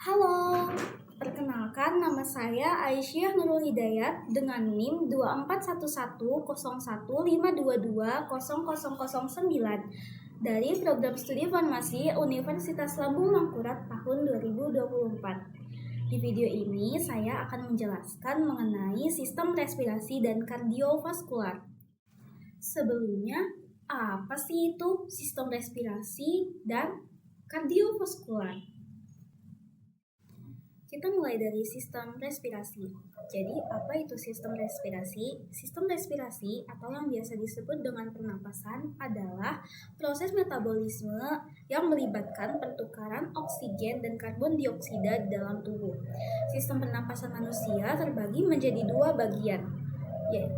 Halo, perkenalkan nama saya Aisyah Nurul Hidayat dengan NIM 24110152200009 dari Program Studi Farmasi Universitas Lambung Mangkurat tahun 2024. Di video ini saya akan menjelaskan mengenai sistem respirasi dan kardiovaskular. Sebelumnya, apa sih itu sistem respirasi dan kardiovaskular? Kita mulai dari sistem respirasi. Jadi, apa itu sistem respirasi? Sistem respirasi atau yang biasa disebut dengan pernapasan adalah proses metabolisme yang melibatkan pertukaran oksigen dan karbon dioksida di dalam tubuh. Sistem pernapasan manusia terbagi menjadi dua bagian.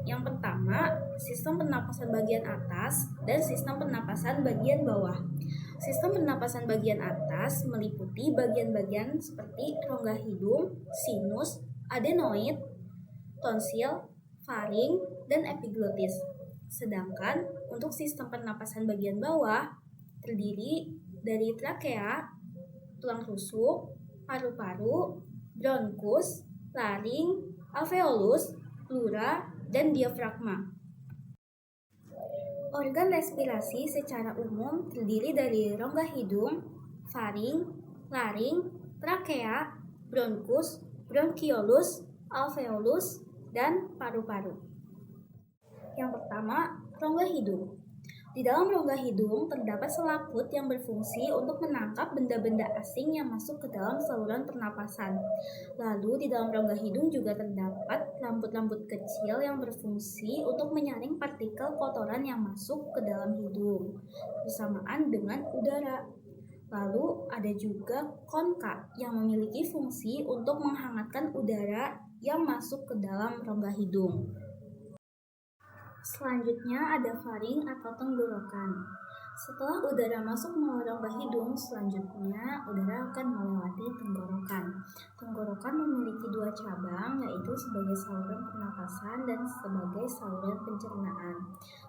Yang pertama, sistem pernapasan bagian atas dan sistem pernapasan bagian bawah. Sistem pernapasan bagian atas meliputi bagian-bagian seperti rongga hidung, sinus, adenoid, tonsil, faring, dan epiglotis. Sedangkan untuk sistem pernapasan bagian bawah terdiri dari trakea, tulang rusuk, paru-paru, bronkus, laring, alveolus, pleura, dan diafragma. Organ respirasi secara umum terdiri dari rongga hidung, faring, laring, trakea, bronkus, bronkiolus, alveolus, dan paru-paru. Yang pertama, rongga hidung. Di dalam rongga hidung terdapat selaput yang berfungsi untuk menangkap benda-benda asing yang masuk ke dalam saluran pernapasan. Lalu di dalam rongga hidung juga terdapat rambut-rambut kecil yang berfungsi untuk menyaring partikel kotoran yang masuk ke dalam hidung bersamaan dengan udara. Lalu ada juga konka yang memiliki fungsi untuk menghangatkan udara yang masuk ke dalam rongga hidung. Selanjutnya ada faring atau tenggorokan. Setelah udara masuk melalui rongga hidung, selanjutnya udara akan melewati tenggorokan. Tenggorokan memiliki dua cabang, yaitu sebagai saluran pernapasan dan sebagai saluran pencernaan.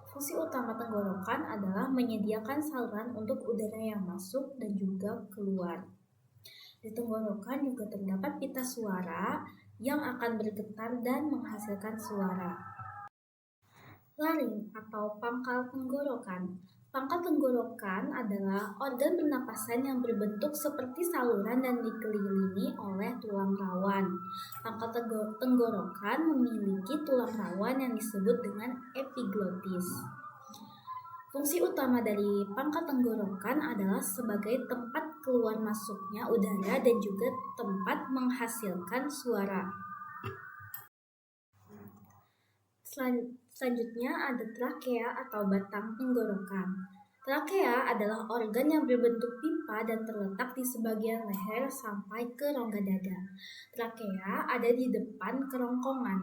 Fungsi utama tenggorokan adalah menyediakan saluran untuk udara yang masuk dan juga keluar. Di tenggorokan juga terdapat pita suara yang akan bergetar dan menghasilkan suara. Laring atau pangkal tenggorokan. Pangkal tenggorokan adalah organ pernapasan yang berbentuk seperti saluran dan dikelilingi oleh tulang rawan. Pangkal tenggorokan memiliki tulang rawan yang disebut dengan epiglotis. Fungsi utama dari pangkal tenggorokan adalah sebagai tempat keluar masuknya udara dan juga tempat menghasilkan suara. Selanjutnya ada trakea atau batang tenggorokan. Trakea adalah organ yang berbentuk pipa dan terletak di sebagian leher sampai ke rongga dada. Trakea ada di depan kerongkongan.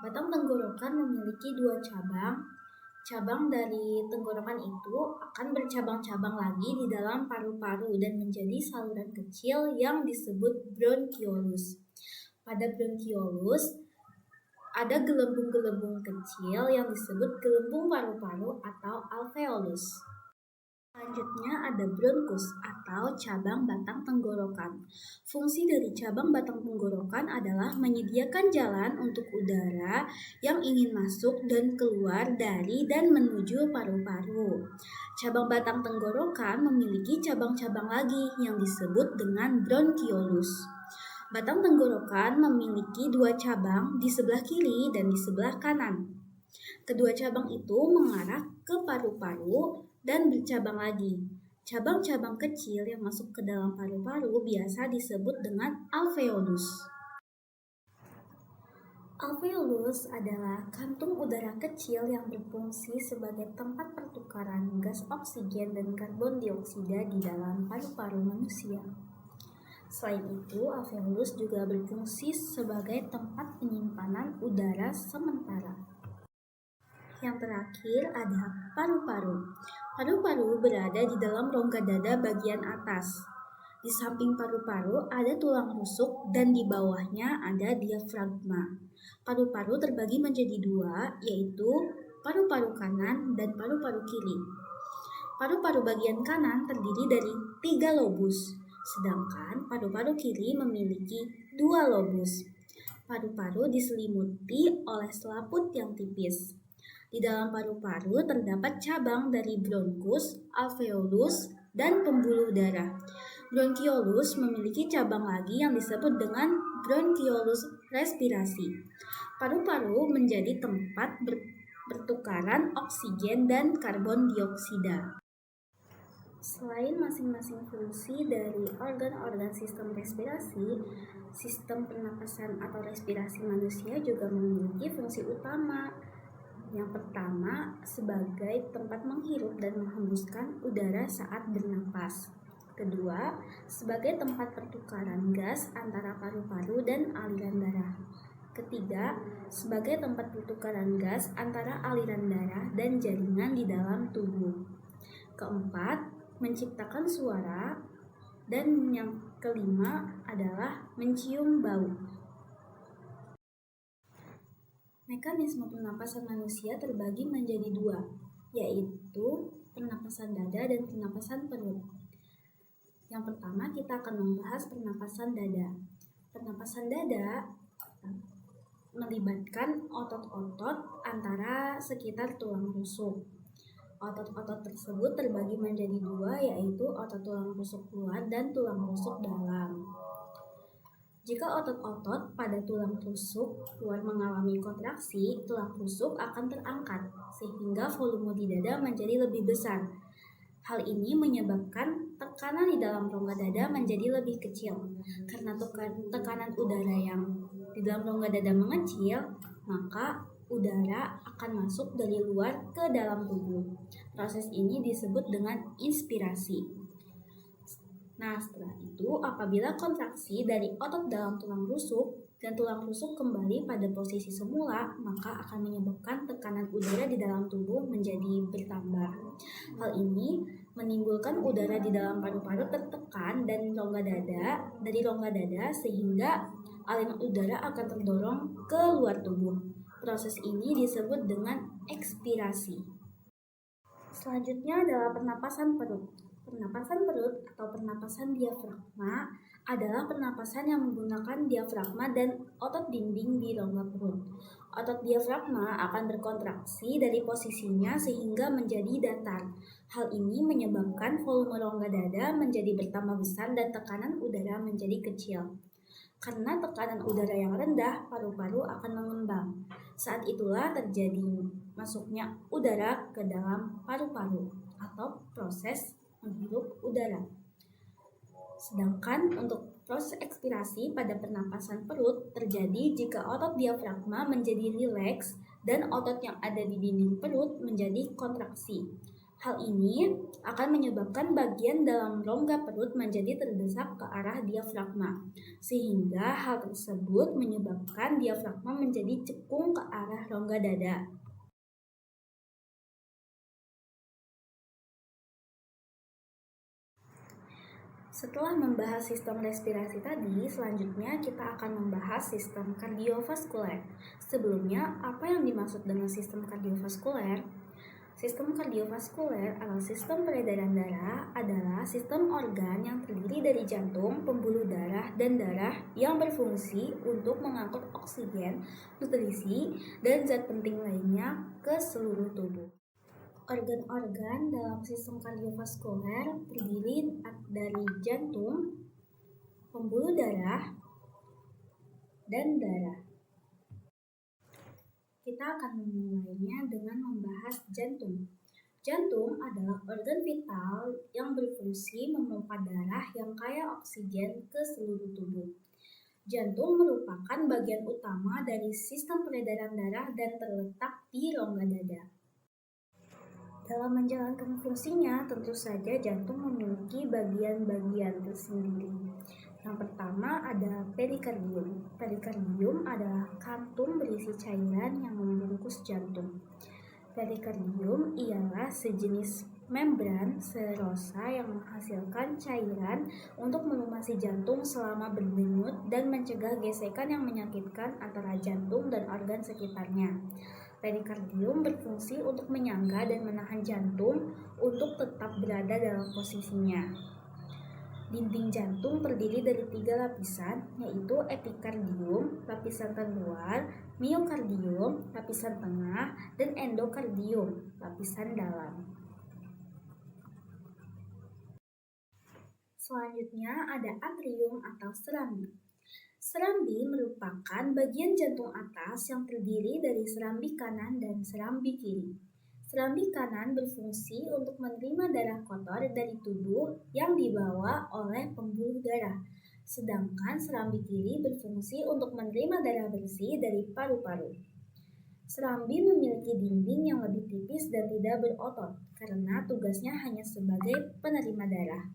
Batang tenggorokan memiliki dua cabang. Cabang dari tenggorokan itu akan bercabang-cabang lagi di dalam paru-paru dan menjadi saluran kecil yang disebut bronkiolus. Pada bronkiolus ada gelembung-gelembung kecil yang disebut gelembung paru-paru atau alveolus. Selanjutnya ada bronkus atau cabang batang tenggorokan. Fungsi dari cabang batang tenggorokan adalah menyediakan jalan untuk udara yang ingin masuk dan keluar dari dan menuju paru-paru. Cabang batang tenggorokan memiliki cabang-cabang lagi yang disebut dengan bronkiolus. Batang tenggorokan memiliki dua cabang di sebelah kiri dan di sebelah kanan. Kedua cabang itu mengarah ke paru-paru dan bercabang lagi. Cabang-cabang kecil yang masuk ke dalam paru-paru biasa disebut dengan alveolus. Alveolus adalah kantung udara kecil yang berfungsi sebagai tempat pertukaran gas oksigen dan karbon dioksida di dalam paru-paru manusia. Selain itu, alveolus juga berfungsi sebagai tempat penyimpanan udara sementara. Yang terakhir ada paru-paru. Paru-paru berada di dalam rongga dada bagian atas. Di samping paru-paru ada tulang rusuk dan di bawahnya ada diafragma. Paru-paru terbagi menjadi dua, yaitu paru-paru kanan dan paru-paru kiri. Paru-paru bagian kanan terdiri dari 3 lobus. Sedangkan paru-paru kiri memiliki 2 lobus. Paru-paru diselimuti oleh selaput yang tipis. Di dalam paru-paru terdapat cabang dari bronkus, alveolus, dan pembuluh darah. Bronkiolus memiliki cabang lagi yang disebut dengan bronkiolus respirasi. Paru-paru menjadi tempat bertukaran oksigen dan karbon dioksida. Selain masing-masing fungsi dari organ-organ sistem respirasi, sistem pernapasan atau respirasi manusia juga memiliki fungsi utama. Yang pertama, sebagai tempat menghirup dan menghembuskan udara saat bernapas. Kedua, sebagai tempat pertukaran gas antara paru-paru dan aliran darah. Ketiga, sebagai tempat pertukaran gas antara aliran darah dan jaringan di dalam tubuh. Keempat, menciptakan suara, dan yang kelima adalah mencium bau. Mekanisme pernapasan manusia terbagi menjadi 2, yaitu pernapasan dada dan pernapasan perut. Yang pertama kita akan membahas pernapasan dada. Pernapasan dada melibatkan otot-otot antara sekitar tulang rusuk. Otot-otot tersebut terbagi menjadi 2, yaitu otot tulang rusuk luar dan tulang rusuk dalam. Jika otot-otot pada tulang rusuk luar mengalami kontraksi, tulang rusuk akan terangkat, sehingga volume di dada menjadi lebih besar. Hal ini menyebabkan tekanan di dalam rongga dada menjadi lebih kecil. Karena tekanan udara yang di dalam rongga dada mengecil, maka udara akan masuk dari luar ke dalam tubuh. Proses ini disebut dengan inspirasi. Nah, setelah itu, apabila kontraksi dari otot dalam tulang rusuk dan tulang rusuk kembali pada posisi semula, maka akan menyebabkan tekanan udara di dalam tubuh menjadi bertambah. Hal ini menimbulkan udara di dalam paru-paru tertekan dan dari rongga dada sehingga aliran udara akan terdorong ke luar tubuh. Proses ini disebut dengan ekspirasi. Selanjutnya adalah pernapasan perut. Pernapasan perut atau pernapasan diafragma adalah pernapasan yang menggunakan diafragma dan otot dinding di rongga perut. Otot diafragma akan berkontraksi dari posisinya sehingga menjadi datar. Hal ini menyebabkan volume rongga dada menjadi bertambah besar dan tekanan udara menjadi kecil. Karena tekanan udara yang rendah, paru-paru akan mengembang. Saat itulah terjadi masuknya udara ke dalam paru-paru atau proses menghirup udara. Sedangkan untuk proses ekspirasi pada pernapasan perut terjadi jika otot diafragma menjadi rileks dan otot yang ada di dinding perut menjadi kontraksi. Hal ini akan menyebabkan bagian dalam rongga perut menjadi terdesak ke arah diafragma, sehingga hal tersebut menyebabkan diafragma menjadi cekung ke arah rongga dada. Setelah membahas sistem respirasi tadi, selanjutnya kita akan membahas sistem kardiovaskuler. Sebelumnya, apa yang dimaksud dengan sistem kardiovaskuler? Sistem kardiovaskuler atau sistem peredaran darah adalah sistem organ yang terdiri dari jantung, pembuluh darah, dan darah yang berfungsi untuk mengangkut oksigen, nutrisi, dan zat penting lainnya ke seluruh tubuh. Organ-organ dalam sistem kardiovaskuler terdiri dari jantung, pembuluh darah, dan darah. Kita akan memulainya dengan membahas jantung. Jantung adalah organ vital yang berfungsi memompa darah yang kaya oksigen ke seluruh tubuh. Jantung merupakan bagian utama dari sistem peredaran darah dan terletak di rongga dada. Dalam menjalankan fungsinya, tentu saja jantung memiliki bagian-bagian tersendiri. Yang pertama ada perikardium. Perikardium adalah kantung berisi cairan yang membungkus jantung. Perikardium ialah sejenis membran serosa yang menghasilkan cairan untuk melumasi jantung selama berdenyut dan mencegah gesekan yang menyakitkan antara jantung dan organ sekitarnya. Perikardium berfungsi untuk menyangga dan menahan jantung untuk tetap berada dalam posisinya. Dinding jantung terdiri dari 3 lapisan, yaitu epikardium, lapisan terluar, miokardium, lapisan tengah, dan endokardium, lapisan dalam. Selanjutnya ada atrium atau serambi. Serambi merupakan bagian jantung atas yang terdiri dari serambi kanan dan serambi kiri. Serambi kanan berfungsi untuk menerima darah kotor dari tubuh yang dibawa oleh pembuluh darah, sedangkan serambi kiri berfungsi untuk menerima darah bersih dari paru-paru. Serambi memiliki dinding yang lebih tipis dan tidak berotot, karena tugasnya hanya sebagai penerima darah.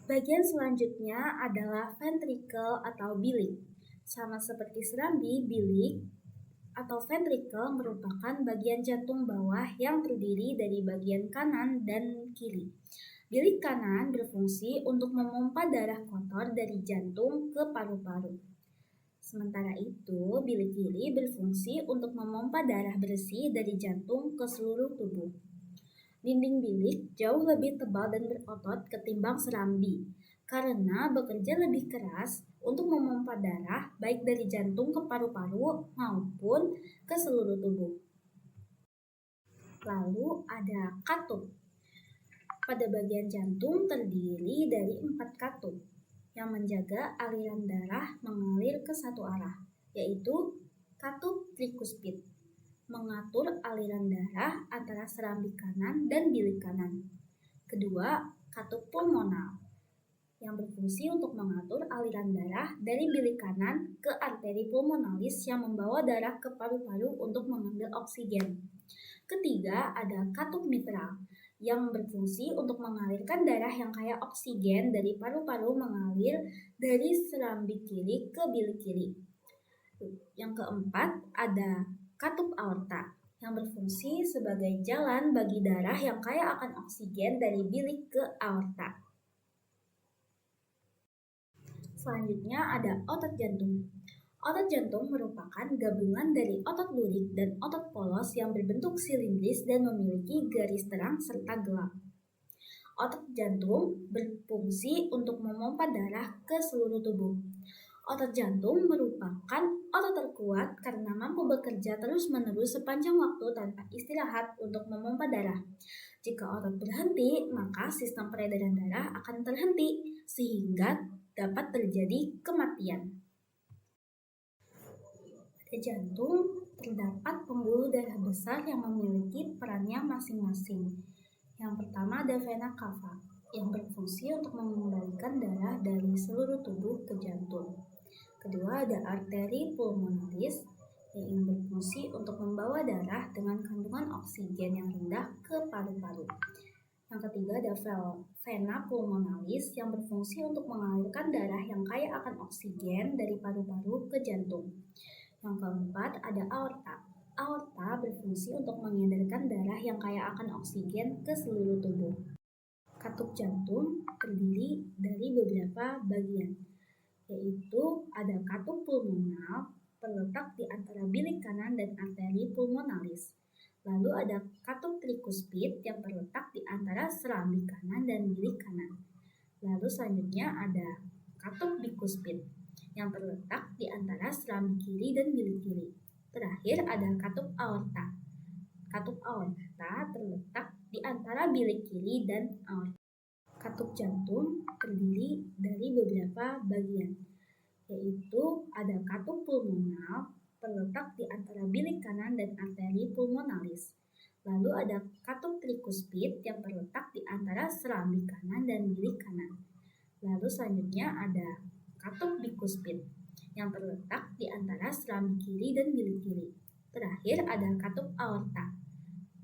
Bagian selanjutnya adalah ventrikel atau bilik. Sama seperti serambi, bilik atau ventrikel merupakan bagian jantung bawah yang terdiri dari bagian kanan dan kiri. Bilik kanan berfungsi untuk memompa darah kotor dari jantung ke paru-paru. Sementara itu, bilik kiri berfungsi untuk memompa darah bersih dari jantung ke seluruh tubuh. Dinding bilik jauh lebih tebal dan berotot ketimbang serambi, karena bekerja lebih keras untuk memompa darah baik dari jantung ke paru-paru maupun ke seluruh tubuh. Lalu ada katup. Pada bagian jantung terdiri dari 4 katup yang menjaga aliran darah mengalir ke satu arah, yaitu katup trikuspid, mengatur aliran darah antara serambi kanan dan bilik kanan. Kedua, katup pulmonal, yang berfungsi untuk mengatur aliran darah dari bilik kanan ke arteri pulmonalis yang membawa darah ke paru-paru untuk mengambil oksigen. Ketiga, ada katup mitral, yang berfungsi untuk mengalirkan darah yang kaya oksigen dari paru-paru mengalir dari serambi kiri ke bilik kiri. Yang keempat, ada katup aorta, yang berfungsi sebagai jalan bagi darah yang kaya akan oksigen dari bilik ke aorta. Selanjutnya ada otot jantung. Otot jantung merupakan gabungan dari otot lurik dan otot polos yang berbentuk silindris dan memiliki garis terang serta gelap. Otot jantung berfungsi untuk memompa darah ke seluruh tubuh. Otot jantung merupakan otot terkuat karena mampu bekerja terus-menerus sepanjang waktu tanpa istirahat untuk memompa darah. Jika otot berhenti, maka sistem peredaran darah akan terhenti sehingga dapat terjadi kematian. Pada jantung terdapat pembuluh darah besar yang memiliki perannya masing-masing. Yang pertama ada vena cava, yang berfungsi untuk mengembalikan darah dari seluruh tubuh ke jantung. Kedua ada arteri pulmonalis, yang berfungsi untuk membawa darah dengan kandungan oksigen yang rendah ke paru-paru. Yang ketiga ada vena pulmonalis, yang berfungsi untuk mengalirkan darah yang kaya akan oksigen dari paru-paru ke jantung. Yang keempat ada aorta. Aorta berfungsi untuk mengedarkan darah yang kaya akan oksigen ke seluruh tubuh. Katup jantung terdiri dari beberapa bagian, yaitu ada katup pulmonal terletak di antara bilik kanan dan arteri pulmonalis. Lalu ada katup trikuspid yang terletak di antara serambi kanan dan bilik kanan. Lalu selanjutnya ada katup bikuspid yang terletak di antara serambi kiri dan bilik kiri. Terakhir ada katup aorta. Katup aorta terletak di antara bilik kiri dan aorta. Katup jantung terdiri dari beberapa bagian, yaitu ada katup pulmonal terletak di antara bilik kanan dan arteri pulmonalis. Lalu ada katup trikuspid yang terletak di antara serambi kanan dan bilik kanan. Lalu selanjutnya ada katup bikuspid yang terletak di antara serambi kiri dan bilik kiri. Terakhir ada katup aorta.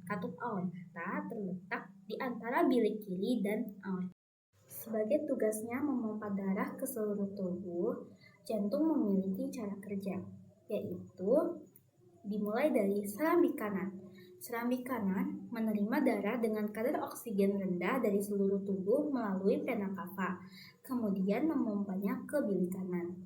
Katup aorta terletak di antara bilik kiri dan aorta. Sebagai tugasnya memompa darah ke seluruh tubuh, jantung memiliki cara kerja, yaitu dimulai dari serambi kanan. Serambi kanan menerima darah dengan kadar oksigen rendah dari seluruh tubuh melalui vena cava, kemudian memompanya ke bilik kanan.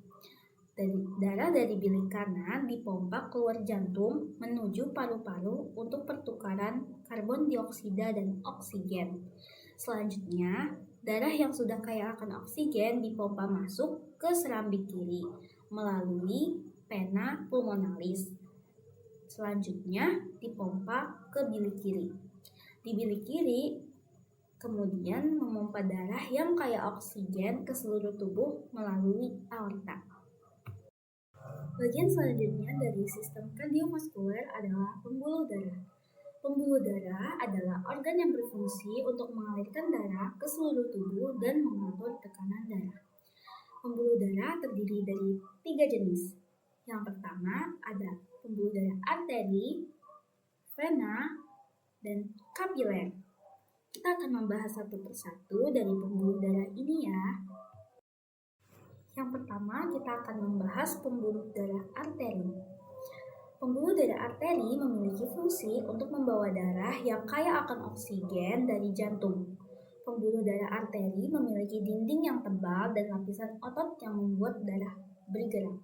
Darah dari bilik kanan dipompa keluar jantung menuju paru-paru untuk pertukaran karbon dioksida dan oksigen. Selanjutnya, Darah yang sudah kaya akan oksigen dipompa masuk ke serambi kiri melalui vena pulmonalis. Selanjutnya dipompa ke bilik kiri. Di bilik kiri kemudian memompa darah yang kaya oksigen ke seluruh tubuh melalui aorta. Bagian selanjutnya dari sistem kardiovaskuler adalah pembuluh darah. Pembuluh darah adalah organ yang berfungsi untuk mengalirkan darah ke seluruh tubuh dan mengatur tekanan darah. Pembuluh darah terdiri dari 3 jenis. Yang pertama ada pembuluh darah arteri, vena, dan kapiler. Kita akan membahas satu persatu dari pembuluh darah ini ya. Yang pertama kita akan membahas pembuluh darah arteri. Pembuluh darah arteri memiliki fungsi untuk membawa darah yang kaya akan oksigen dari jantung. Pembuluh darah arteri memiliki dinding yang tebal dan lapisan otot yang membuat darah bergerak.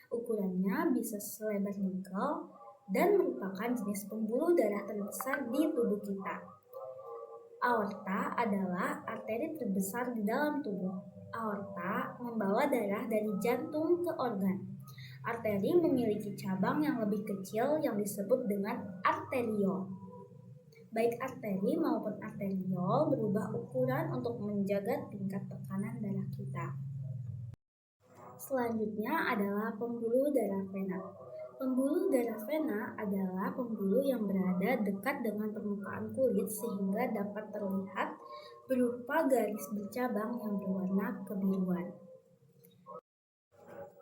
Ukurannya bisa selebar nikel dan merupakan jenis pembuluh darah terbesar di tubuh kita. Aorta adalah arteri terbesar di dalam tubuh. Aorta membawa darah dari jantung ke organ. Arteri memiliki cabang yang lebih kecil yang disebut dengan arteriol. Baik arteri maupun arteriol berubah ukuran untuk menjaga tingkat tekanan darah kita. Selanjutnya adalah pembuluh darah vena. Pembuluh darah vena adalah pembuluh yang berada dekat dengan permukaan kulit sehingga dapat terlihat berupa garis bercabang yang berwarna kebiruan.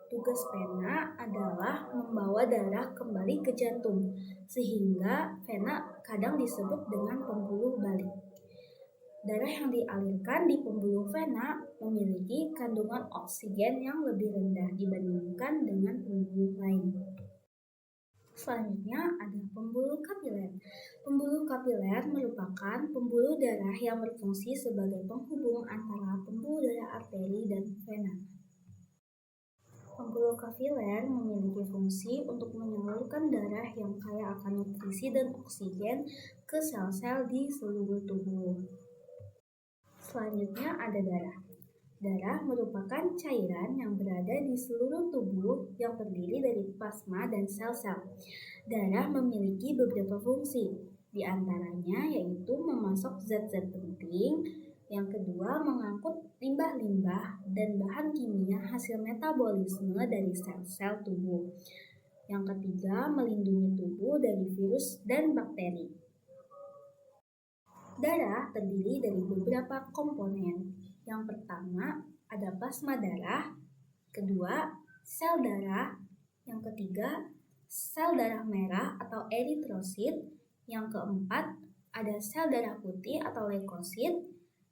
Tugas vena adalah membawa darah kembali ke jantung, sehingga vena kadang disebut dengan pembuluh balik. Darah yang dialirkan di pembuluh vena memiliki kandungan oksigen yang lebih rendah dibandingkan dengan pembuluh lain. Selanjutnya ada pembuluh kapiler. Pembuluh kapiler merupakan pembuluh darah yang berfungsi sebagai penghubung antara pembuluh darah arteri dan vena. Pembuluh kapiler memiliki fungsi untuk menyalurkan darah yang kaya akan nutrisi dan oksigen ke sel-sel di seluruh tubuh. Selanjutnya ada darah. Darah merupakan cairan yang berada di seluruh tubuh yang terdiri dari plasma dan sel-sel. Darah memiliki beberapa fungsi, di antaranya yaitu memasok zat-zat penting, yang kedua mengangkut limbah-limbah dan bahan kimia hasil metabolisme dari sel-sel tubuh. Yang ketiga melindungi tubuh dari virus dan bakteri. Darah terdiri dari beberapa komponen. Yang pertama ada plasma darah, kedua sel darah, yang ketiga sel darah merah atau eritrosit, yang keempat ada sel darah putih atau leukosit,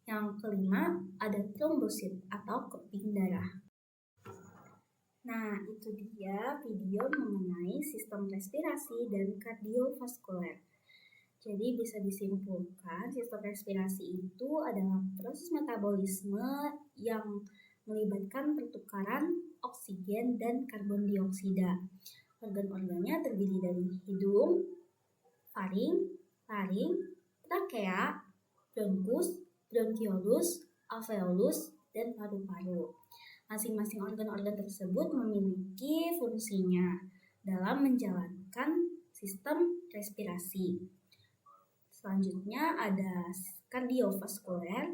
yang kelima ada trombosit atau keping darah. Nah, itu dia video mengenai sistem respirasi dan kardiovaskuler. Jadi bisa disimpulkan sistem respirasi itu adalah proses metabolisme yang melibatkan pertukaran oksigen dan karbon dioksida. Organ-organnya terdiri dari hidung, faring, laring, trakea, bronkus, bronkiolus, alveolus, dan paru-paru. Masing-masing organ-organ tersebut memiliki fungsinya dalam menjalankan sistem respirasi. Selanjutnya ada kardiovaskuler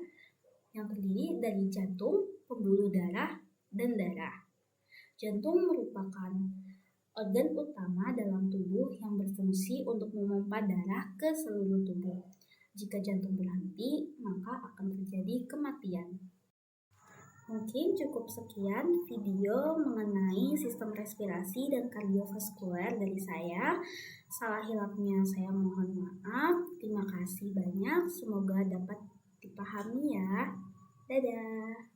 yang terdiri dari jantung, pembuluh darah, dan darah. Jantung merupakan organ utama dalam tubuh yang berfungsi untuk memompa darah ke seluruh tubuh. Jika jantung berhenti, maka akan terjadi kematian. Mungkin cukup sekian video mengenai sistem respirasi dan kardiovaskuler dari saya. Salah hilapnya saya mohon maaf. Terima kasih banyak. Semoga dapat dipahami ya. Dadah.